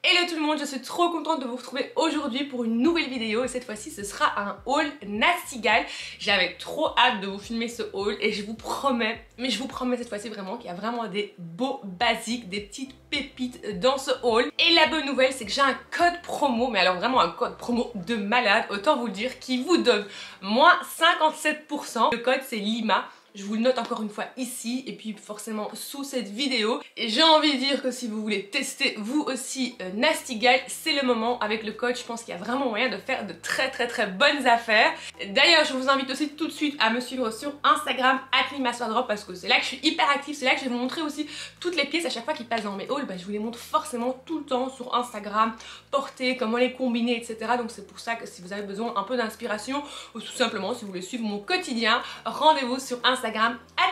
Hello tout le monde, je suis trop contente de vous retrouver aujourd'hui pour une nouvelle vidéo et cette fois-ci ce sera un haul Nasty Gal. J'avais trop hâte de vous filmer ce haul et je vous promets, mais je vous promets cette fois-ci vraiment qu'il y a vraiment des beaux basiques, des petites pépites dans ce haul. Et la bonne nouvelle c'est que j'ai un code promo, mais alors vraiment un code promo de malade, autant vous le dire, qui vous donne moins 57%. Le code c'est Lima. Je vous le note encore une fois ici et puis forcément sous cette vidéo. Et j'ai envie de dire que si vous voulez tester vous aussi Nasty Gal, c'est le moment. Avec le code, je pense qu'il y a vraiment moyen de faire de très bonnes affaires. D'ailleurs, je vous invite aussi tout de suite à me suivre sur Instagram @limaswardrobe parce que c'est là que je suis hyper active. C'est là que je vais vous montrer aussi toutes les pièces à chaque fois qui passent dans mes hauls. Je vous les montre forcément tout le temps sur Instagram, portées, comment les combiner, etc. Donc c'est pour ça que si vous avez besoin un peu d'inspiration ou tout simplement si vous voulez suivre mon quotidien, rendez-vous sur Instagram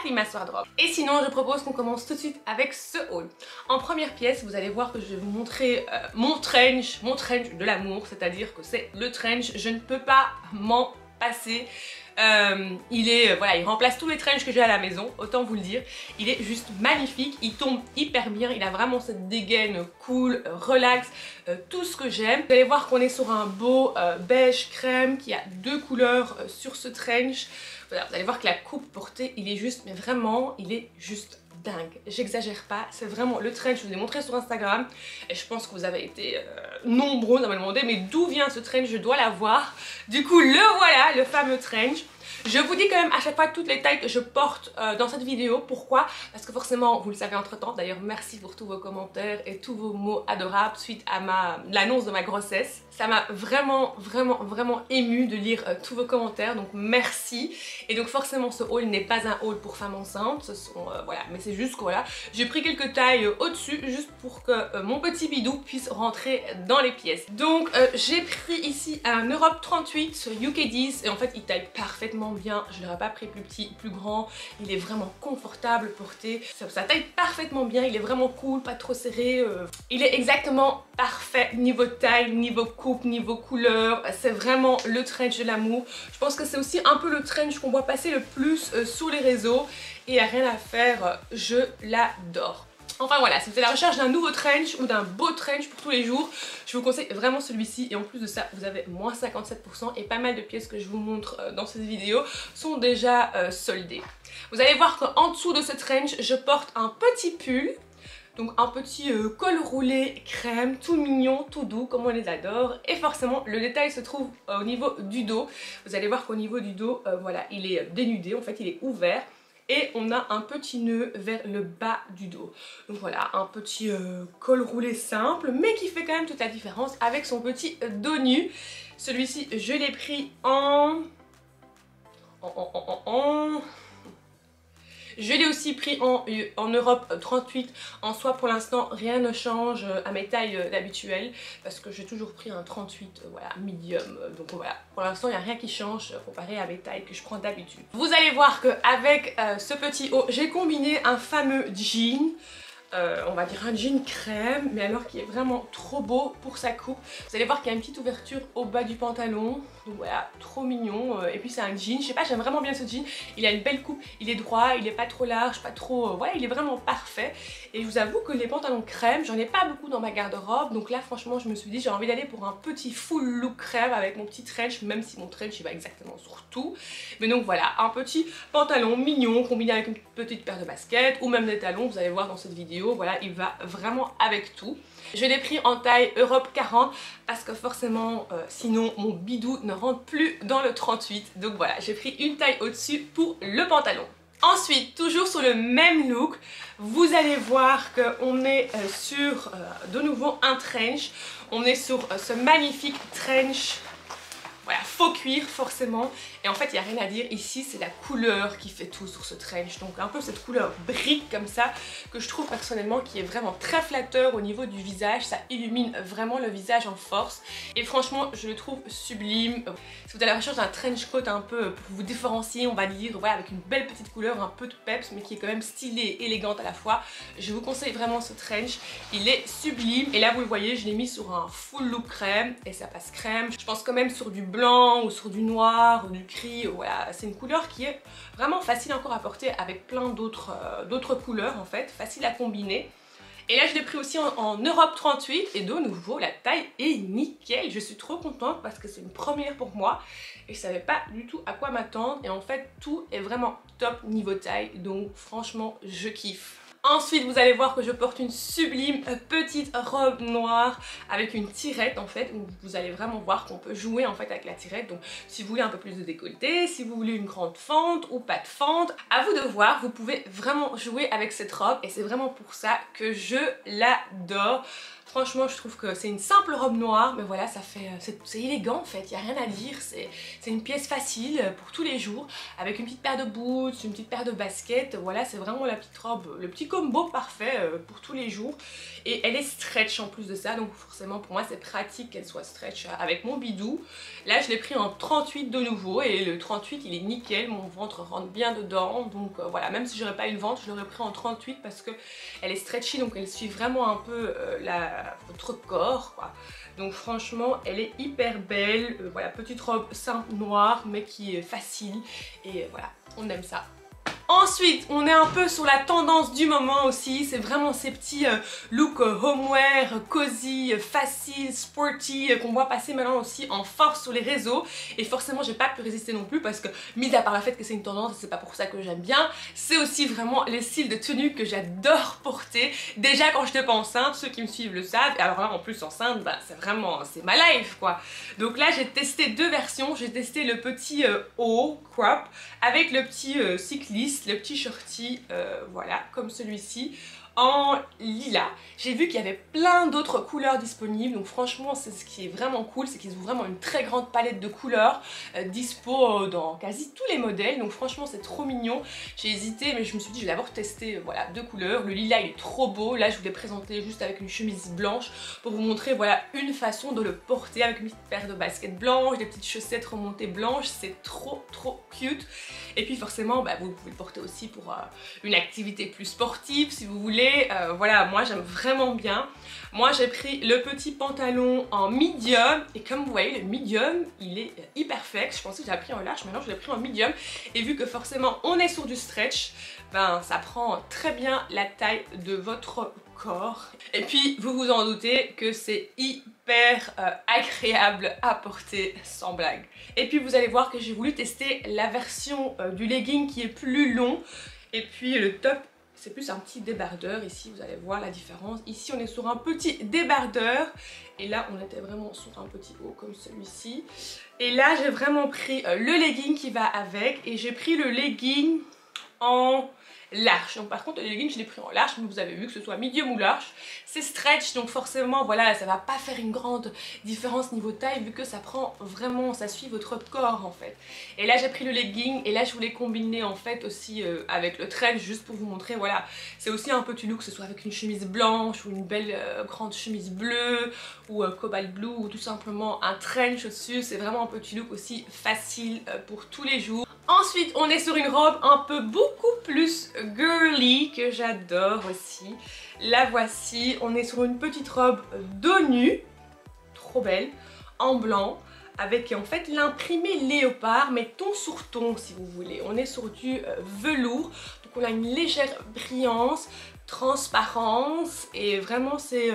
@limaswardrobe. Et sinon je propose qu'on commence tout de suite avec ce haul. En première pièce vous allez voir que je vais vous montrer mon trench de l'amour, c'est-à-dire que c'est le trench, je ne peux pas m'en passer. Il remplace tous les trenchs que j'ai à la maison, autant vous le dire. Il est juste magnifique, il tombe hyper bien, il a vraiment cette dégaine cool, relax, tout ce que j'aime. Vous allez voir qu'on est sur un beau beige crème qui a deux couleurs sur ce trench. Voilà, vous allez voir que la coupe portée, il est juste, mais vraiment, il est juste dingue. J'exagère pas, c'est vraiment le trench, je vous ai montré sur Instagram et je pense que vous avez été nombreux à me demander mais d'où vient ce trench, je dois l'avoir. Du coup le voilà, le fameux trench. Je vous dis quand même à chaque fois toutes les tailles que je porte dans cette vidéo. Pourquoi? Parce que forcément, vous le savez entre temps, d'ailleurs merci pour tous vos commentaires et tous vos mots adorables suite à l'annonce de ma grossesse. Ça m'a vraiment émue de lire tous vos commentaires, donc merci. Et donc forcément ce haul n'est pas un haul pour femmes enceintes, ce sont, voilà, mais c'est juste que voilà, j'ai pris quelques tailles au-dessus juste pour que mon petit bidou puisse rentrer dans les pièces. Donc j'ai pris ici un Europe 38 sur UK 10 et en fait il taille parfaitement bien, je l'aurais pas pris plus petit, plus grand, il est vraiment confortable porté, ça taille parfaitement bien, il est vraiment cool, pas trop serré, il est exactement parfait niveau taille, niveau coupe, niveau couleur, c'est vraiment le trench de l'amour. Je pense que c'est aussi un peu le trench qu'on voit passer le plus sur les réseaux et il n'y a rien à faire, je l'adore. Enfin voilà, si vous êtes à la recherche d'un nouveau trench ou d'un beau trench pour tous les jours, je vous conseille vraiment celui-ci et en plus de ça vous avez moins 57% et pas mal de pièces que je vous montre dans cette vidéo sont déjà soldées. Vous allez voir qu'en dessous de ce trench je porte un petit pull. Donc un petit col roulé crème, tout mignon, tout doux, comme on les adore. Et forcément, le détail se trouve au niveau du dos. Vous allez voir qu'au niveau du dos, voilà, il est dénudé, en fait il est ouvert. Et on a un petit nœud vers le bas du dos. Donc voilà, un petit col roulé simple, mais qui fait quand même toute la différence avec son petit dos nu. Celui-ci, je l'ai pris Je l'ai aussi pris en Europe 38. En soi pour l'instant rien ne change à mes tailles habituelles parce que j'ai toujours pris un 38 voilà, medium. Donc voilà, pour l'instant il n'y a rien qui change comparé à mes tailles que je prends d'habitude. Vous allez voir qu'avec ce petit haut j'ai combiné un fameux jean. On va dire un jean crème, mais alors qui est vraiment trop beau pour sa coupe. Vous allez voir qu'il y a une petite ouverture au bas du pantalon, donc voilà, trop mignon. Et puis c'est un jean, je sais pas, j'aime vraiment bien ce jean. Il a une belle coupe, il est droit, il est pas trop large, pas trop... voilà, il est vraiment parfait. Et je vous avoue que les pantalons crème, j'en ai pas beaucoup dans ma garde-robe, donc là franchement je me suis dit j'ai envie d'aller pour un petit full look crème avec mon petit trench, même si mon trench il va exactement sur tout. Mais donc voilà, un petit pantalon mignon combiné avec une petite paire de baskets ou même des talons, vous allez voir dans cette vidéo. Voilà, il va vraiment avec tout. Je l'ai pris en taille Europe 40 parce que forcément sinon mon bidou ne rentre plus dans le 38. Donc voilà, j'ai pris une taille au-dessus pour le pantalon. Ensuite, toujours sur le même look, vous allez voir qu'on est sur de nouveau un trench. On est sur ce magnifique trench. Voilà, faux cuir forcément. Et en fait il n'y a rien à dire, ici c'est la couleur qui fait tout sur ce trench. Donc un peu cette couleur brique comme ça que je trouve personnellement qui est vraiment très flatteur au niveau du visage. Ça illumine vraiment le visage en force. Et franchement je le trouve sublime. Si vous êtes à la recherche d'un trench coat un peu pour vous différencier, on va dire, voilà, avec une belle petite couleur, un peu de peps mais qui est quand même stylée et élégante à la fois, je vous conseille vraiment ce trench. Il est sublime. Et là vous le voyez, je l'ai mis sur un full look crème et ça passe crème. Je pense quand même sur du blanc ou sur du noir ou du gris, voilà, c'est une couleur qui est vraiment facile encore à porter avec plein d'autres couleurs en fait, facile à combiner. Et là je l'ai pris aussi en Europe 38 et de nouveau la taille est nickel. Je suis trop contente parce que c'est une première pour moi et je savais pas du tout à quoi m'attendre et en fait tout est vraiment top niveau taille, donc franchement je kiffe. Ensuite vous allez voir que je porte une sublime petite robe noire avec une tirette en fait, où vous allez vraiment voir qu'on peut jouer en fait avec la tirette. Donc si vous voulez un peu plus de décolleté, si vous voulez une grande fente ou pas de fente, à vous de voir, vous pouvez vraiment jouer avec cette robe et c'est vraiment pour ça que je l'adore. Franchement je trouve que c'est une simple robe noire mais voilà ça fait, c'est élégant en fait, il n'y a rien à dire, c'est une pièce facile pour tous les jours avec une petite paire de boots, une petite paire de baskets, voilà c'est vraiment la petite robe, le petit combo parfait pour tous les jours et elle est stretch en plus de ça donc forcément pour moi c'est pratique qu'elle soit stretch avec mon bidou. Là je l'ai pris en 38 de nouveau et le 38 il est nickel, mon ventre rentre bien dedans donc voilà, même si j'aurais pas eu le ventre je l'aurais pris en 38 parce que elle est stretchy donc elle suit vraiment un peu votre corps quoi. Donc franchement elle est hyper belle, voilà petite robe simple noire mais qui est facile et voilà on aime ça. Ensuite, on est un peu sur la tendance du moment aussi, c'est vraiment ces petits looks homeware, cozy, facile, sporty qu'on voit passer maintenant aussi en force sur les réseaux et forcément j'ai pas pu résister non plus parce que mis à part le fait que c'est une tendance et c'est pas pour ça que j'aime bien, c'est aussi vraiment les styles de tenue que j'adore porter. Déjà quand j'étais pas enceinte, ceux qui me suivent le savent et alors là en plus enceinte, bah, c'est vraiment, c'est ma life quoi. Donc là j'ai testé deux versions, j'ai testé le petit haut crop avec le petit cycliste, le petit shorty, voilà, comme celui-ci, en lilas. J'ai vu qu'il y avait plein d'autres couleurs disponibles, donc franchement c'est ce qui est vraiment cool, c'est qu'ils ont vraiment une très grande palette de couleurs dispo dans quasi tous les modèles, donc franchement c'est trop mignon. J'ai hésité mais je me suis dit je vais d'abord tester voilà, deux couleurs. Le lilas il est trop beau, là je vous l'ai présenté juste avec une chemise blanche pour vous montrer voilà une façon de le porter avec une petite paire de baskets blanches, des petites chaussettes remontées blanches, c'est trop cute. Et puis forcément bah, vous pouvez le porter aussi pour une activité plus sportive si vous voulez. Voilà, moi j'aime vraiment bien. Moi j'ai pris le petit pantalon en medium et comme vous voyez le medium il est hyper flex. Je pensais que j'avais pris en large, maintenant je l'ai pris en medium et vu que forcément on est sur du stretch, ben ça prend très bien la taille de votre corps. Et puis vous vous en doutez que c'est hyper agréable à porter sans blague. Et puis vous allez voir que j'ai voulu tester la version du legging qui est plus long et puis le top c'est plus un petit débardeur. Ici vous allez voir la différence, ici on est sur un petit débardeur et là on était vraiment sur un petit haut comme celui-ci et là j'ai vraiment pris le legging qui va avec et j'ai pris le legging en large. Donc par contre le legging je l'ai pris en large, mais vous avez vu que ce soit medium ou large, c'est stretch donc forcément voilà ça va pas faire une grande différence niveau taille vu que ça prend vraiment, ça suit votre corps en fait. Et là j'ai pris le legging et là je voulais combiner en fait aussi avec le trench juste pour vous montrer voilà c'est aussi un petit look que ce soit avec une chemise blanche ou une belle grande chemise bleue ou cobalt blue ou tout simplement un trench au-dessus, c'est vraiment un petit look aussi facile pour tous les jours. Ensuite on est sur une robe un peu beaucoup plus girly que j'adore aussi. La voici, on est sur une petite robe dos nu, trop belle, en blanc, avec en fait l'imprimé léopard, mais ton sur ton si vous voulez. On est sur du velours, donc on a une légère brillance, transparence et vraiment c'est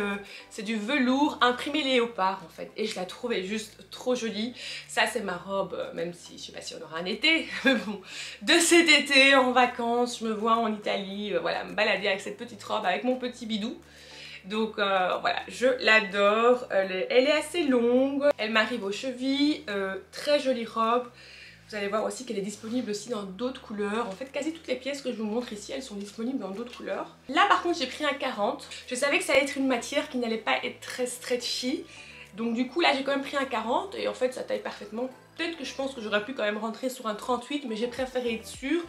du velours imprimé léopard en fait et je la trouvais juste trop jolie. Ça c'est ma robe, même si je sais pas si on aura un été, mais bon, de cet été en vacances, je me vois en Italie, voilà, me balader avec cette petite robe avec mon petit bidou. Donc voilà, je l'adore, elle est assez longue, elle m'arrive aux chevilles, très jolie robe. Vous allez voir aussi qu'elle est disponible aussi dans d'autres couleurs. En fait, quasi toutes les pièces que je vous montre ici, elles sont disponibles dans d'autres couleurs. Là, par contre, j'ai pris un 40. Je savais que ça allait être une matière qui n'allait pas être très stretchy. Donc du coup, là, j'ai quand même pris un 40 et en fait, ça taille parfaitement. Peut-être que je pense que j'aurais pu quand même rentrer sur un 38, mais j'ai préféré être sûre.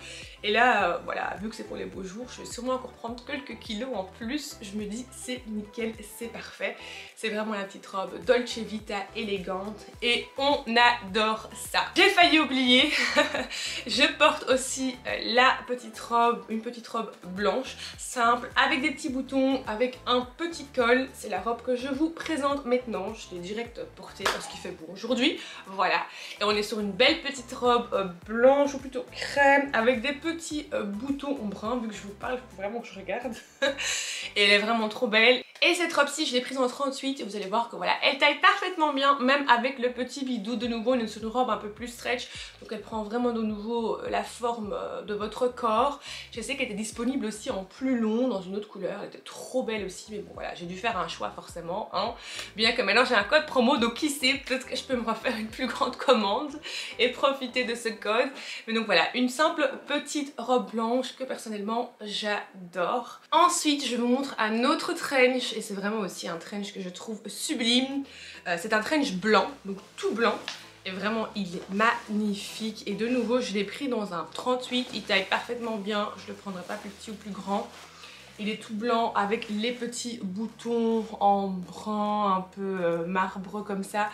Et là, voilà, vu que c'est pour les beaux jours, je vais sûrement encore prendre quelques kilos en plus. Je me dis, c'est nickel, c'est parfait. C'est vraiment la petite robe Dolce Vita élégante et on adore ça. J'ai failli oublier, je porte aussi la petite robe, une petite robe blanche, simple, avec des petits boutons, avec un petit col. C'est la robe que je vous présente maintenant. Je l'ai direct portée parce qu'il fait beau aujourd'hui. Voilà. Et on est sur une belle petite robe blanche ou plutôt crème avec des petits boutons en brun. Vu que je vous parle, il faut vraiment que je regarde. Et elle est vraiment trop belle. Et cette robe-ci, je l'ai prise en 38 et vous allez voir que voilà, elle taille parfaitement bien, même avec le petit bidou. De nouveau, c'est une robe un peu plus stretch, donc elle prend vraiment de nouveau la forme de votre corps. Je sais qu'elle était disponible aussi en plus long, dans une autre couleur, elle était trop belle aussi, mais bon voilà, j'ai dû faire un choix forcément, hein. Bien que maintenant j'ai un code promo, donc qui sait, peut-être que je peux me refaire une plus grande commande et profiter de ce code. Mais donc voilà, une simple petite robe blanche que personnellement j'adore. Ensuite, je vous montre un autre trench. Et c'est vraiment aussi un trench que je trouve sublime. C'est un trench blanc, donc tout blanc. Et vraiment, il est magnifique. Et de nouveau, je l'ai pris dans un 38. Il taille parfaitement bien. Je ne le prendrai pas plus petit ou plus grand. Il est tout blanc avec les petits boutons en brun, un peu marbre comme ça.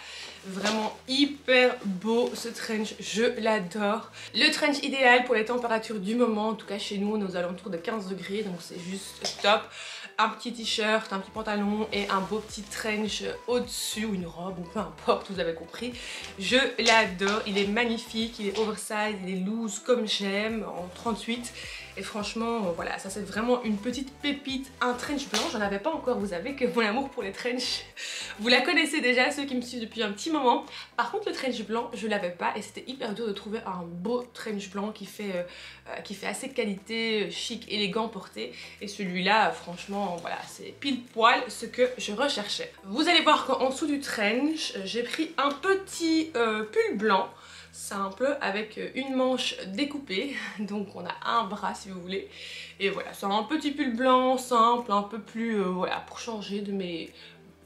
Vraiment hyper beau ce trench, je l'adore. Le trench idéal pour les températures du moment, en tout cas chez nous on est aux alentours de 15 degrés, donc c'est juste top. Un petit t-shirt, un petit pantalon et un beau petit trench au-dessus, ou une robe, ou peu importe, vous avez compris. Je l'adore, il est magnifique, il est oversize, il est loose comme j'aime, en 38. Et franchement, voilà, ça c'est vraiment une petite pépite, un trench blanc, j'en avais pas encore, vous savez que mon amour pour les trench, vous la connaissez déjà, ceux qui me suivent depuis un petit moment. Par contre le trench blanc, je l'avais pas et c'était hyper dur de trouver un beau trench blanc qui fait assez de qualité, chic, élégant porté. Et celui-là, franchement, voilà, c'est pile poil ce que je recherchais. Vous allez voir qu'en dessous du trench, j'ai pris un petit pull blanc, simple, avec une manche découpée, donc on a un bras si vous voulez, et voilà, c'est un petit pull blanc simple, un peu plus, voilà, pour changer de mes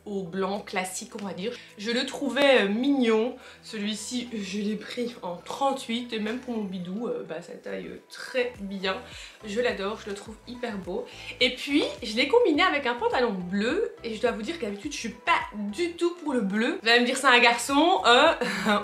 hauts blancs classiques on va dire. Je le trouvais mignon, celui-ci je l'ai pris en 38 et même pour mon bidou, ça taille très bien, je l'adore, je le trouve hyper beau. Et puis je l'ai combiné avec un pantalon bleu et je dois vous dire qu'à d'habitude je suis pas du tout pour le bleu. Vous allez me dire c'est un garçon,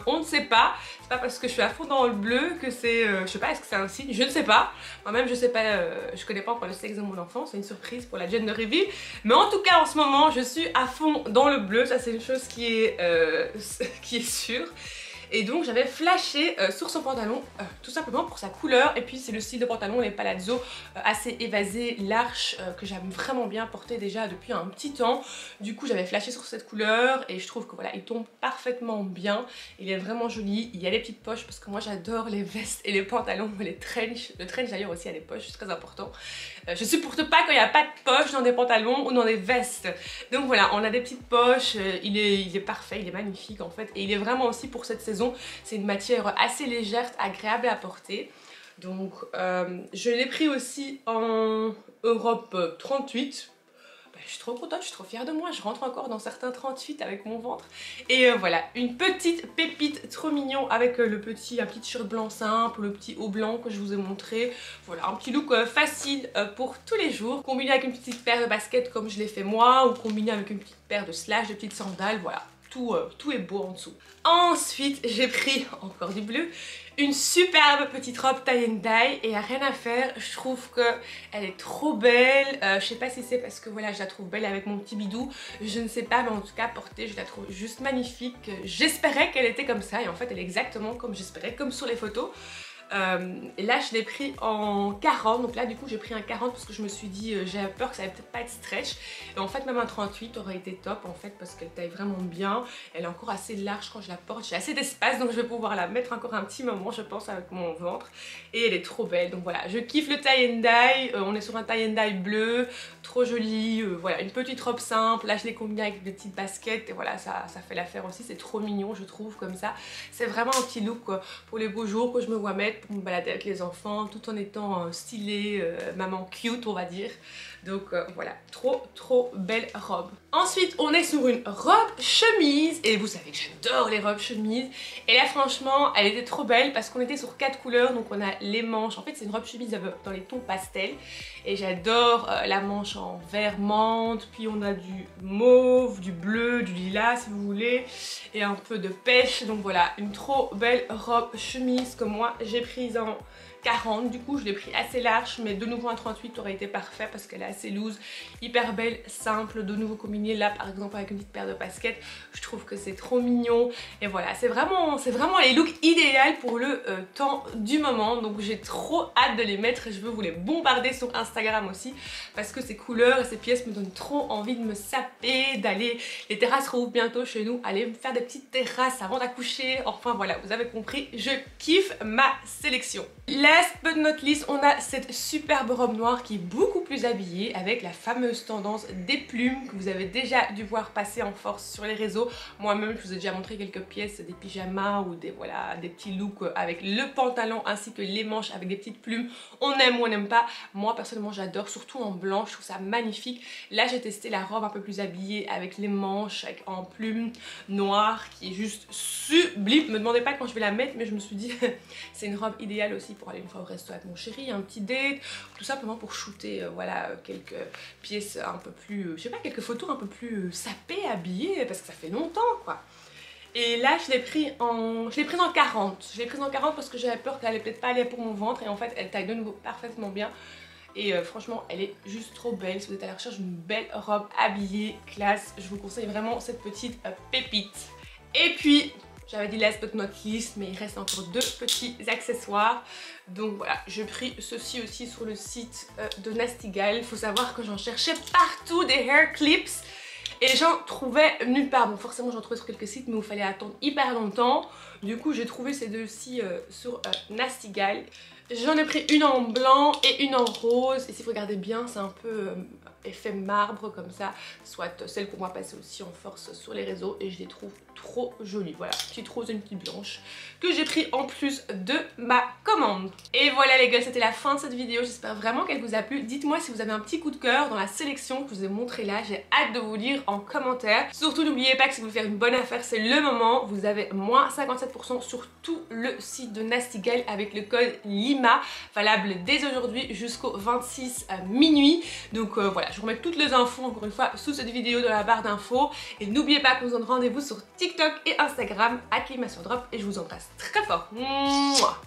on ne sait pas. C'est pas parce que je suis à fond dans le bleu que c'est, je sais pas, est-ce que c'est un signe, je ne sais pas. Moi-même je sais pas, je connais pas encore le sexe de mon enfant, c'est une surprise pour la gender reveal. Mais en tout cas en ce moment je suis à fond dans le bleu, ça c'est une chose qui est sûre. Et donc j'avais flashé sur son pantalon tout simplement pour sa couleur. Et puis c'est le style de pantalon, les palazzo assez évasés, larges, que j'aime vraiment bien porter déjà depuis un petit temps. Du coup j'avais flashé sur cette couleur et je trouve que voilà, il tombe parfaitement bien. Il est vraiment joli, il y a les petites poches parce que moi j'adore les vestes et les pantalons, les trench. Le trench d'ailleurs aussi a des poches, c'est très important. Je supporte pas quand il n'y a pas de poches dans des pantalons ou dans des vestes. Donc voilà, on a des petites poches, il est parfait, il est magnifique en fait. Et il est vraiment aussi pour cette saison, c'est une matière assez légère, agréable à porter. Donc je l'ai pris aussi en Europe 38. Je suis trop contente, je suis trop fière de moi, je rentre encore dans certains 38 avec mon ventre. Et voilà, une petite pépite trop mignon avec un petit t-shirt blanc simple, le petit haut blanc que je vous ai montré. Voilà, un petit look facile pour tous les jours, combiné avec une petite paire de baskets comme je l'ai fait moi, ou combiné avec une petite paire de slash, de petites sandales, voilà. Tout est beau en dessous. Ensuite, j'ai pris encore du bleu, une superbe petite robe tie and dye et rien à faire, je trouve qu'elle est trop belle. Je sais pas si c'est parce que voilà, je la trouve belle avec mon petit bidou, je ne sais pas, mais en tout cas portée, je la trouve juste magnifique. J'espérais qu'elle était comme ça et en fait elle est exactement comme j'espérais, comme sur les photos. Et là je l'ai pris en 40, donc là du coup j'ai pris un 40 parce que je me suis dit j'avais peur que ça allait peut-être pas être stretch, et en fait même un 38 aurait été top en fait parce qu'elle taille vraiment bien, elle est encore assez large quand je la porte, j'ai assez d'espace donc je vais pouvoir la mettre encore un petit moment je pense avec mon ventre, et elle est trop belle. Donc voilà, je kiffe le tie and dye, on est sur un tie and dye bleu, trop joli, voilà, une petite robe simple, là je l'ai combinée avec des petites baskets et voilà, ça fait l'affaire aussi, c'est trop mignon je trouve comme ça, c'est vraiment un petit look quoi, pour les beaux jours que je me vois mettre pour me balader avec les enfants tout en étant stylée, maman cute on va dire. Donc voilà, trop belle robe. Ensuite on est sur une robe chemise et vous savez que j'adore les robes chemises, et là franchement elle était trop belle parce qu'on était sur 4 couleurs, donc on a les manches, en fait c'est une robe chemise dans les tons pastels et j'adore la manche en vert menthe, puis on a du mauve, du bleu, du lilas si vous voulez, et un peu de pêche. Donc voilà, une trop belle robe chemise que moi j'ai prise en 40, du coup je l'ai pris assez large, mais de nouveau un 38 aurait été parfait parce qu'elle est assez loose, hyper belle, simple, de nouveau combiné là par exemple avec une petite paire de baskets, je trouve que c'est trop mignon et voilà, c'est vraiment les looks idéaux pour le temps du moment, donc j'ai trop hâte de les mettre et je veux vous les bombarder sur Instagram aussi parce que ces couleurs et ces pièces me donnent trop envie de me saper, d'aller, les terrasses rouvrent bientôt chez nous, aller me faire des petites terrasses avant d'accoucher, enfin voilà, vous avez compris, je kiffe ma sélection. Last but not least, on a cette superbe robe noire qui est beaucoup plus habillée avec la fameuse tendance des plumes que vous avez déjà dû voir passer en force sur les réseaux. Moi-même, je vous ai déjà montré quelques pièces, des pyjamas ou des, voilà, des petits looks avec le pantalon ainsi que les manches avec des petites plumes. On aime ou on n'aime pas. Moi, personnellement, j'adore, surtout en blanc, je trouve ça magnifique. Là, j'ai testé la robe un peu plus habillée avec les manches en plumes noires qui est juste sublime. Me demandez pas quand je vais la mettre, mais je me suis dit c'est une robe idéale aussi pour aller une fois au resto avec mon chéri, un petit date, tout simplement pour shooter voilà quelques pièces un peu plus, je sais pas, quelques photos un peu plus sapées, habillées, parce que ça fait longtemps quoi. Et là je l'ai prise en 40. Je l'ai prise en 40 parce que j'avais peur qu'elle allait peut-être pas aller pour mon ventre et en fait elle taille de nouveau parfaitement bien. Et franchement elle est juste trop belle. Si vous êtes à la recherche d'une belle robe habillée, classe, je vous conseille vraiment cette petite pépite. Et puis j'avais dit last but not least, mais il reste encore deux petits accessoires. Donc voilà, j'ai pris ceci aussi sur le site de Nasty Gal. Il faut savoir que j'en cherchais partout des hair clips et j'en trouvais nulle part. Bon, forcément j'en trouvais sur quelques sites, mais il fallait attendre hyper longtemps. Du coup j'ai trouvé ces deux-ci sur Nasty Gal. J'en ai pris une en blanc et une en rose. Et si vous regardez bien, c'est un peu effet marbre comme ça. Soit celle qu'on va passer aussi en force sur les réseaux. Et je les trouve trop jolies. Voilà, petite rose et une petite blanche que j'ai pris en plus de ma commande. Et voilà les gars, c'était la fin de cette vidéo. J'espère vraiment qu'elle vous a plu. Dites-moi si vous avez un petit coup de cœur dans la sélection que je vous ai montré là. J'ai hâte de vous lire en commentaire. Surtout n'oubliez pas que si vous voulez faire une bonne affaire, c'est le moment. Vous avez moins 57% sur tout le site de Nasty Gal avec le code LIMA, valable dès aujourd'hui jusqu'au 26 minuit. Donc voilà, je vous remets toutes les infos encore une fois sous cette vidéo dans la barre d'infos. Et n'oubliez pas qu'on se donne rendez-vous sur TikTok et Instagram @limasurdrop et je vous embrasse très fort. Mouah.